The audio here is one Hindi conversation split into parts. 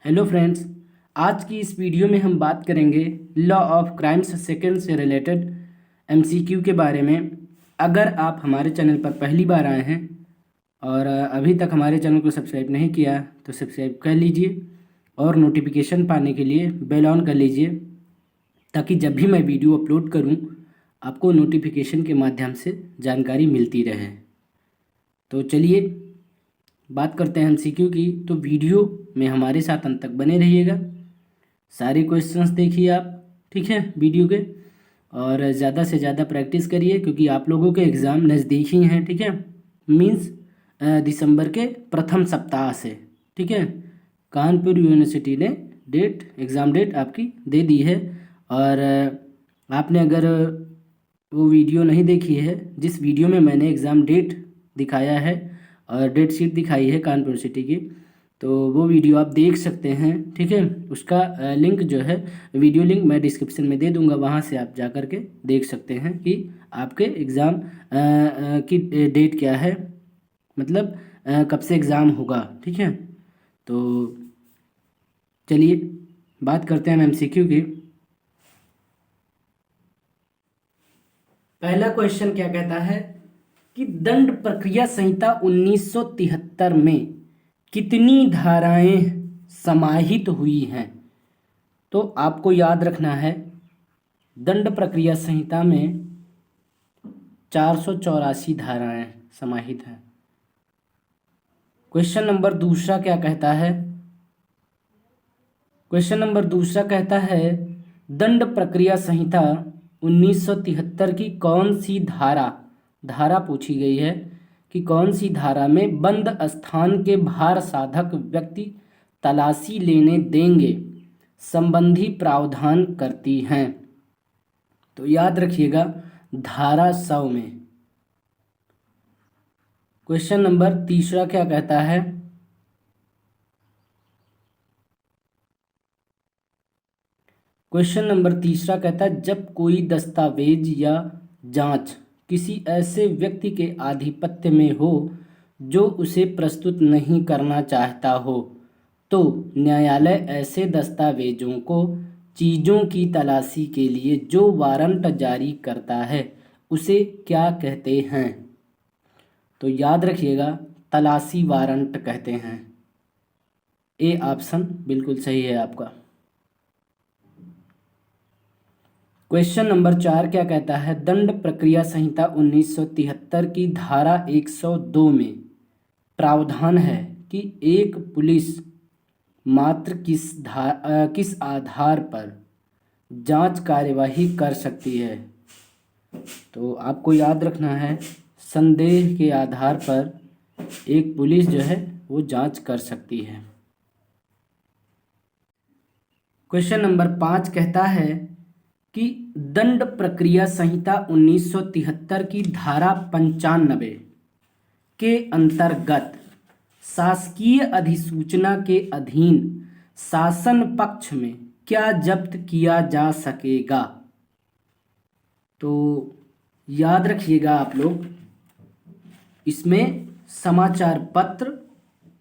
हेलो फ्रेंड्स, आज की इस वीडियो में हम बात करेंगे लॉ ऑफ क्राइम्स सेकंड से रिलेटेड एमसीक्यू के बारे में। अगर आप हमारे चैनल पर पहली बार आए हैं और अभी तक हमारे चैनल को सब्सक्राइब नहीं किया तो सब्सक्राइब कर लीजिए और नोटिफिकेशन पाने के लिए बेल ऑन कर लीजिए, ताकि जब भी मैं वीडियो अपलोड करूं आपको नोटिफिकेशन के माध्यम से जानकारी मिलती रहे। तो चलिए बात करते हैं एमसीक्यू की। तो वीडियो में हमारे साथ अंत तक बने रहिएगा, सारे क्वेश्चंस देखिए आप, ठीक है, वीडियो के। और ज़्यादा से ज़्यादा प्रैक्टिस करिए क्योंकि आप लोगों के एग्ज़ाम नज़दीक ही हैं, ठीक है। मीन्स दिसंबर के प्रथम सप्ताह से, ठीक है। कानपुर यूनिवर्सिटी ने एग्ज़ाम डेट आपकी दे दी है। और आपने अगर वो वीडियो नहीं देखी है जिस वीडियो में मैंने एग्ज़ाम डेट दिखाया है और डेट शीट दिखाई है कानपुर यूनिवर्सिटी की, तो वो वीडियो आप देख सकते हैं, ठीक है। उसका लिंक जो है, वीडियो लिंक मैं डिस्क्रिप्शन में दे दूंगा, वहाँ से आप जा कर के देख सकते हैं कि आपके एग्ज़ाम की डेट क्या है, मतलब कब से एग्ज़ाम होगा, ठीक है। तो चलिए बात करते हैं एमसीक्यू की। पहला क्वेश्चन क्या कहता है कि दंड प्रक्रिया संहिता 1973 में कितनी धाराएं समाहित हुई हैं। तो आपको याद रखना है, दंड प्रक्रिया संहिता में 484 धाराएं समाहित हैं। क्वेश्चन नंबर दूसरा क्या कहता है? क्वेश्चन नंबर दूसरा कहता है दंड प्रक्रिया संहिता 1973 की कौन सी धारा पूछी गई है कि कौन सी धारा में बंद स्थान के भार साधक व्यक्ति तलाशी लेने देंगे संबंधी प्रावधान करती हैं। तो याद रखिएगा, धारा 100 में। क्वेश्चन नंबर तीसरा क्या कहता है? क्वेश्चन नंबर तीसरा कहता है जब कोई दस्तावेज या जांच किसी ऐसे व्यक्ति के आधिपत्य में हो जो उसे प्रस्तुत नहीं करना चाहता हो, तो न्यायालय ऐसे दस्तावेजों को चीज़ों की तलाशी के लिए जो वारंट जारी करता है उसे क्या कहते हैं? तो याद रखिएगा, तलाशी वारंट कहते हैं। ए ऑप्शन बिल्कुल सही है आपका। क्वेश्चन नंबर 4 क्या कहता है? दंड प्रक्रिया संहिता 1973 की धारा 102 में प्रावधान है कि एक पुलिस मात्र किस आधार पर जांच कार्यवाही कर सकती है। तो आपको याद रखना है, संदेह के आधार पर एक पुलिस जो है वो जांच कर सकती है। क्वेश्चन नंबर 5 कहता है कि दंड प्रक्रिया संहिता 1973 की धारा 95 के अंतर्गत शासकीय अधिसूचना के अधीन शासन पक्ष में क्या जब्त किया जा सकेगा। तो याद रखिएगा आप लोग, इसमें समाचार पत्र,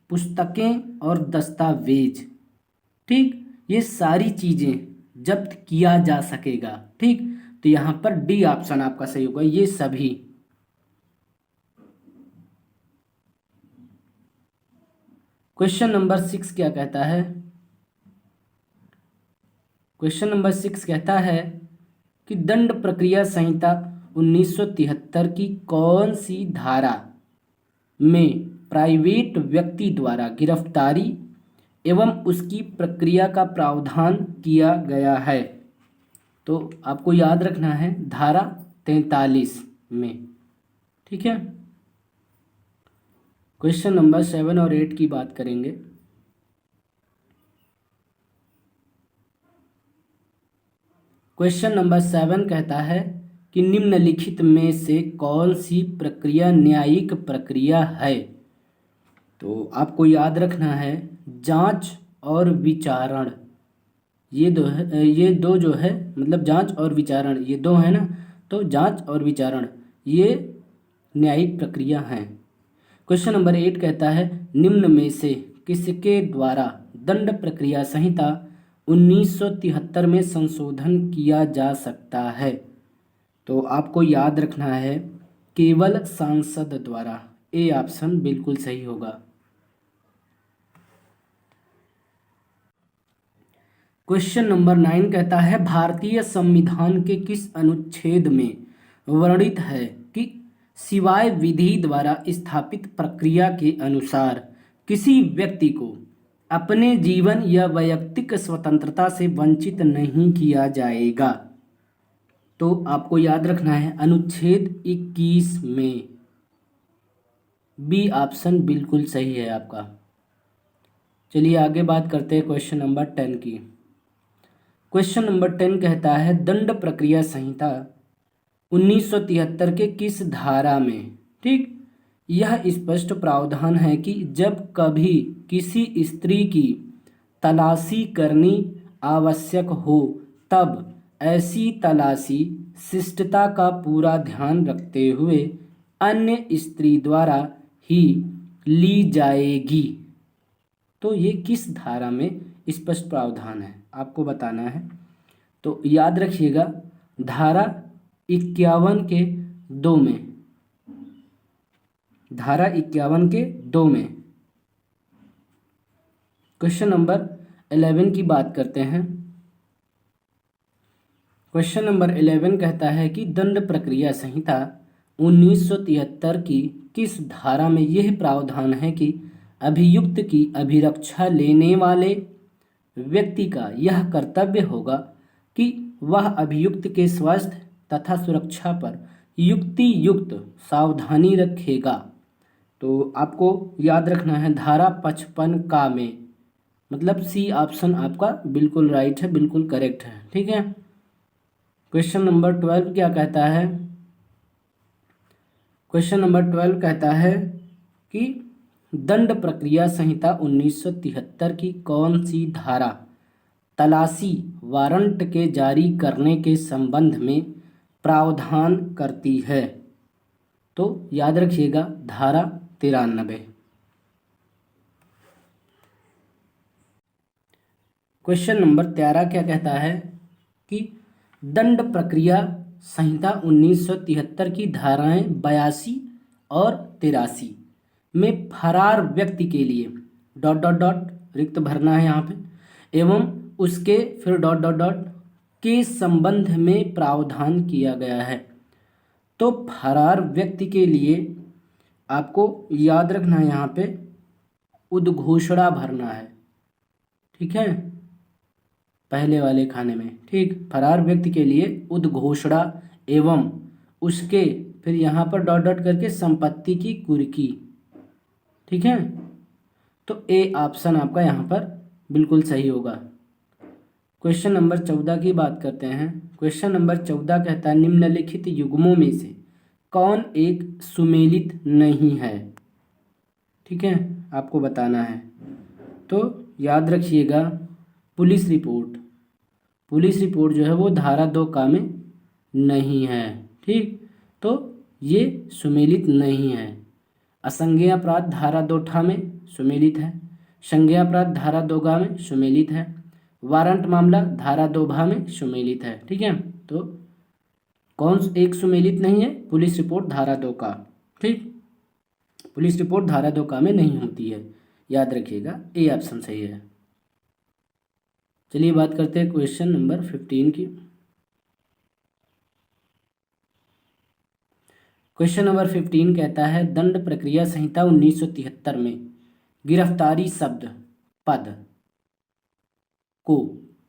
पुस्तकें और दस्तावेज, ठीक, ये सारी चीज़ें जब्त किया जा सकेगा, ठीक। तो यहाँ पर डी ऑप्शन आपका सही होगा, ये सभी। क्वेश्चन नंबर 6 क्या कहता है? क्वेश्चन नंबर 6 कहता है कि दंड प्रक्रिया संहिता 1973 की कौन सी धारा में प्राइवेट व्यक्ति द्वारा गिरफ्तारी एवं उसकी प्रक्रिया का प्रावधान किया गया है। तो आपको याद रखना है, धारा 43 में, ठीक है। क्वेश्चन नंबर 7 और 8 की बात करेंगे। क्वेश्चन नंबर 7 कहता है कि निम्नलिखित में से कौन सी प्रक्रिया न्यायिक प्रक्रिया है। तो आपको याद रखना है, जांच और विचारण, ये दो जो है, मतलब जांच और विचारण ये दो है ना, तो जांच और विचारण ये न्यायिक प्रक्रिया हैं। क्वेश्चन नंबर 8 कहता है निम्न में से किसके द्वारा दंड प्रक्रिया संहिता 1973 में संशोधन किया जा सकता है? तो आपको याद रखना है केवल सांसद द्वारा। ए ऑप्शन बिल्कुल सही होगा। क्वेश्चन नंबर 9 कहता है भारतीय संविधान के किस अनुच्छेद में वर्णित है कि सिवाय विधि द्वारा स्थापित प्रक्रिया के अनुसार किसी व्यक्ति को अपने जीवन या वैयक्तिक स्वतंत्रता से वंचित नहीं किया जाएगा? तो आपको याद रखना है अनुच्छेद 21 में। बी ऑप्शन बिल्कुल सही है आपका। चलिए आगे बात करते हैं क्वेश्चन नंबर 10 की। क्वेश्चन नंबर 10 कहता है दंड प्रक्रिया संहिता 1973 के किस धारा में, ठीक, यह स्पष्ट प्रावधान है कि जब कभी किसी स्त्री की तलाशी करनी आवश्यक हो तब ऐसी तलाशी शिष्टता का पूरा ध्यान रखते हुए अन्य स्त्री द्वारा ही ली जाएगी। तो ये किस धारा में स्पष्ट प्रावधान है आपको बताना है। तो याद रखिएगा धारा 51 के 2 में, धारा 51 के 2 में। क्वेश्चन नंबर 11 की बात करते हैं। क्वेश्चन नंबर 11 कहता है कि दंड प्रक्रिया संहिता 1973 की किस धारा में यह प्रावधान है कि अभियुक्त की अभिरक्षा लेने वाले व्यक्ति का यह कर्तव्य होगा कि वह अभियुक्त के स्वास्थ्य तथा सुरक्षा पर युक्ति युक्त सावधानी रखेगा। तो आपको याद रखना है धारा 55 का में, मतलब सी ऑप्शन आपका बिल्कुल राइट है, बिल्कुल करेक्ट है, ठीक है। क्वेश्चन नंबर 12 क्या कहता है? क्वेश्चन नंबर 12 कहता है कि दंड प्रक्रिया संहिता 1973 की कौन सी धारा तलाशी वारंट के जारी करने के संबंध में प्रावधान करती है? तो याद रखिएगा धारा 93। क्वेश्चन नंबर 13 क्या कहता है कि दंड प्रक्रिया संहिता 1973 की धाराएं 82 और 83 में फरार व्यक्ति के लिए डॉट डॉट डॉट रिक्त भरना है यहाँ पे, एवं उसके फिर डॉट डॉट डॉट के संबंध में प्रावधान किया गया है। तो फरार व्यक्ति के लिए आपको याद रखना है यहाँ पे उद्घोषणा भरना है, ठीक है, पहले वाले खाने में, ठीक। फरार व्यक्ति के लिए उद्घोषणा एवं उसके फिर यहाँ पर डॉट डॉट करके संपत्ति की कुर्की, ठीक है। तो ए ऑप्शन आपका यहाँ पर बिल्कुल सही होगा। क्वेश्चन नंबर 14 की बात करते हैं। क्वेश्चन नंबर 14 कहता है निम्नलिखित युग्मों में से कौन एक सुमेलित नहीं है, ठीक है, आपको बताना है। तो याद रखिएगा पुलिस रिपोर्ट, पुलिस रिपोर्ट जो है वो धारा 2 का में नहीं है, ठीक। तो ये सुमेलित नहीं है। असंज्ञेय अपराध धारा 2 ठा में सुमेलित है, संज्ञेय अपराध धारा 2 गा में सुमेलित है, वारंट मामला धारा 2 भा में सुमेलित है, ठीक है। तो कौन एक सुमेलित नहीं है? पुलिस रिपोर्ट धारा 2 का, ठीक, पुलिस रिपोर्ट धारा 2 का में नहीं होती है, याद रखिएगा ए ऑप्शन सही है। चलिए बात करते हैं क्वेश्चन नंबर 15 की। क्वेश्चन नंबर 15 कहता है दंड प्रक्रिया संहिता 1973 में गिरफ्तारी शब्द पद को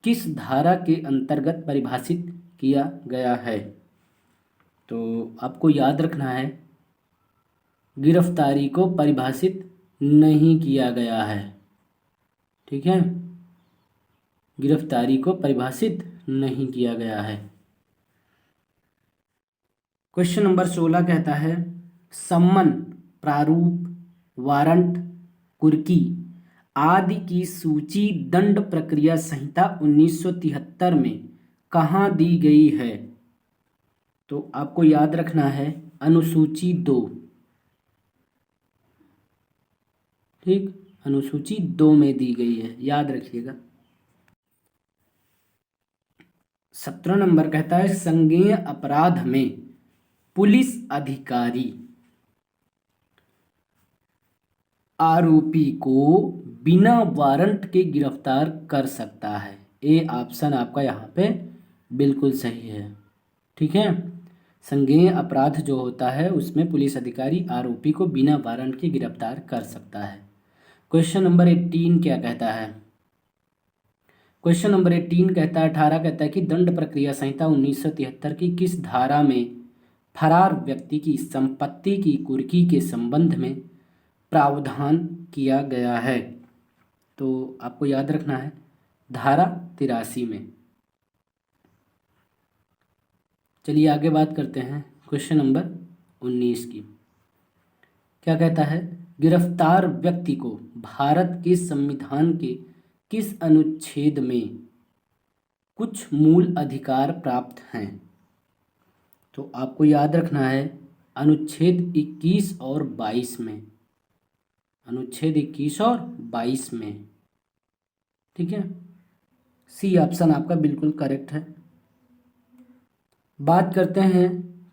किस धारा के अंतर्गत परिभाषित किया गया है? तो आपको याद रखना है गिरफ्तारी को परिभाषित नहीं किया गया है, ठीक है, गिरफ्तारी को परिभाषित नहीं किया गया है। क्वेश्चन नंबर 16 कहता है सम्मन, प्रारूप, वारंट, कुर्की आदि की सूची दंड प्रक्रिया संहिता 1973 में कहाँ दी गई है? तो आपको याद रखना है अनुसूची 2, ठीक, अनुसूची 2 में दी गई है, याद रखिएगा। 17 नंबर कहता है संज्ञेय अपराध में पुलिस अधिकारी आरोपी को बिना वारंट के गिरफ्तार कर सकता है। ए ऑप्शन आपका यहाँ पे बिल्कुल सही है। ठीक है, संज्ञेय अपराध जो होता है उसमें पुलिस अधिकारी आरोपी को बिना वारंट के गिरफ्तार कर सकता है। क्वेश्चन नंबर 18 क्या कहता है? क्वेश्चन नंबर 18 कहता है 18 कहता है कि दंड प्रक्रिया संहिता 1973 की किस धारा में फरार व्यक्ति की संपत्ति की कुर्की के संबंध में प्रावधान किया गया है? तो आपको याद रखना है धारा 83 में। चलिए आगे बात करते हैं क्वेश्चन नंबर 19 की। क्या कहता है? गिरफ्तार व्यक्ति को भारत के संविधान के किस अनुच्छेद में कुछ मूल अधिकार प्राप्त हैं? तो आपको याद रखना है अनुच्छेद 21 और 22 में, अनुच्छेद 21 और 22 में। ठीक है, सी ऑप्शन आपका बिल्कुल करेक्ट है। बात करते हैं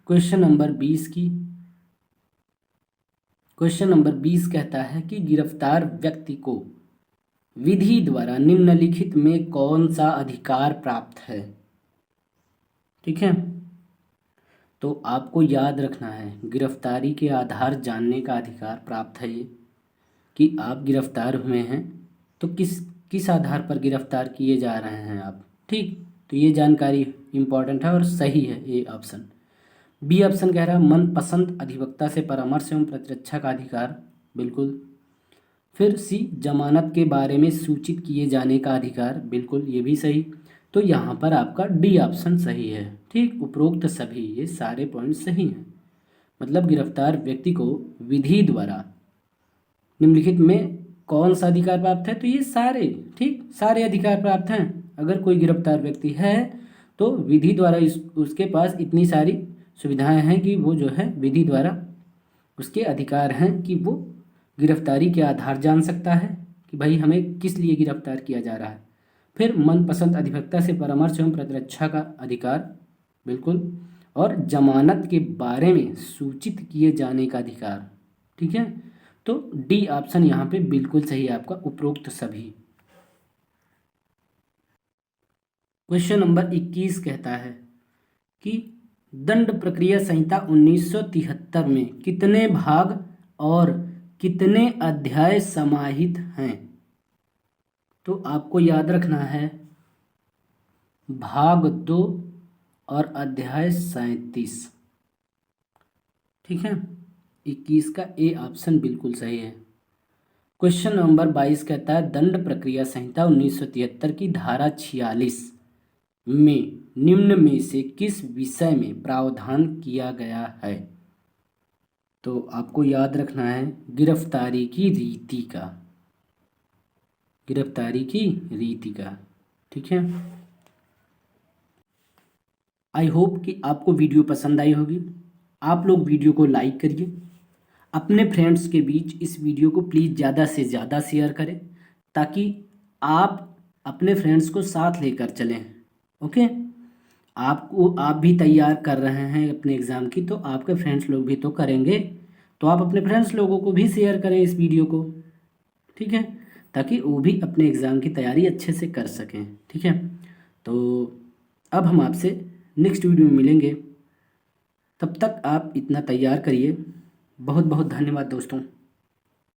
क्वेश्चन नंबर 20 की। क्वेश्चन नंबर 20 कहता है कि गिरफ्तार व्यक्ति को विधि द्वारा निम्नलिखित में कौन सा अधिकार प्राप्त है? ठीक है, तो आपको याद रखना है गिरफ्तारी के आधार जानने का अधिकार प्राप्त है ये, कि आप गिरफ्तार हुए हैं तो किस आधार पर गिरफ्तार किए जा रहे हैं आप। ठीक, तो ये जानकारी इम्पॉर्टेंट है और सही है ए ऑप्शन। बी ऑप्शन कह रहा है मनपसंद अधिवक्ता से परामर्श एवं प्रतिरक्षा का अधिकार, बिल्कुल। फिर सी जमानत के बारे में सूचित किए जाने का अधिकार, बिल्कुल ये भी सही। तो यहाँ पर आपका डी ऑप्शन सही है। ठीक, उपरोक्त सभी ये सारे पॉइंट सही हैं। मतलब गिरफ्तार व्यक्ति को विधि द्वारा निम्नलिखित में कौन सा अधिकार प्राप्त है? तो ये सारे, ठीक, सारे अधिकार प्राप्त हैं। अगर कोई गिरफ्तार व्यक्ति है तो विधि द्वारा उसके पास इतनी सारी सुविधाएं हैं कि वो जो है विधि द्वारा उसके अधिकार हैं कि वो गिरफ्तारी के आधार जान सकता है कि भाई हमें किस लिए गिरफ्तार किया जा रहा है। फिर मनपसंद अधिवक्ता से परामर्श एवं प्रतिरक्षा का अधिकार, बिल्कुल। और जमानत के बारे में सूचित किए जाने का अधिकार। ठीक है, तो डी ऑप्शन यहाँ पे बिल्कुल सही है आपका, उपरोक्त सभी। क्वेश्चन नंबर 21 कहता है कि दंड प्रक्रिया संहिता 1973 में कितने भाग और कितने अध्याय समाहित हैं? तो आपको याद रखना है भाग 2 और अध्याय 37। ठीक है, 21 का ए ऑप्शन बिल्कुल सही है। क्वेश्चन नंबर 22 कहता है दंड प्रक्रिया संहिता 1973 की धारा 46 में निम्न में से किस विषय में प्रावधान किया गया है? तो आपको याद रखना है गिरफ्तारी की रीति का, गिरफ्तारी की रीति का। ठीक है, आई होप कि आपको वीडियो पसंद आई होगी। आप लोग वीडियो को लाइक करिए, अपने फ्रेंड्स के बीच इस वीडियो को प्लीज़ ज़्यादा से ज़्यादा शेयर करें ताकि आप अपने फ्रेंड्स को साथ लेकर चलें। ओके, आप भी तैयार कर रहे हैं अपने एग्ज़ाम की, तो आपके फ्रेंड्स लोग भी तो करेंगे, तो आप अपने फ्रेंड्स लोगों को भी शेयर करें इस वीडियो को। ठीक है, ताकि वो भी अपने एग्ज़ाम की तैयारी अच्छे से कर सकें। ठीक है, तो अब हम आपसे नेक्स्ट वीडियो में मिलेंगे, तब तक आप इतना तैयार करिए। बहुत बहुत धन्यवाद दोस्तों।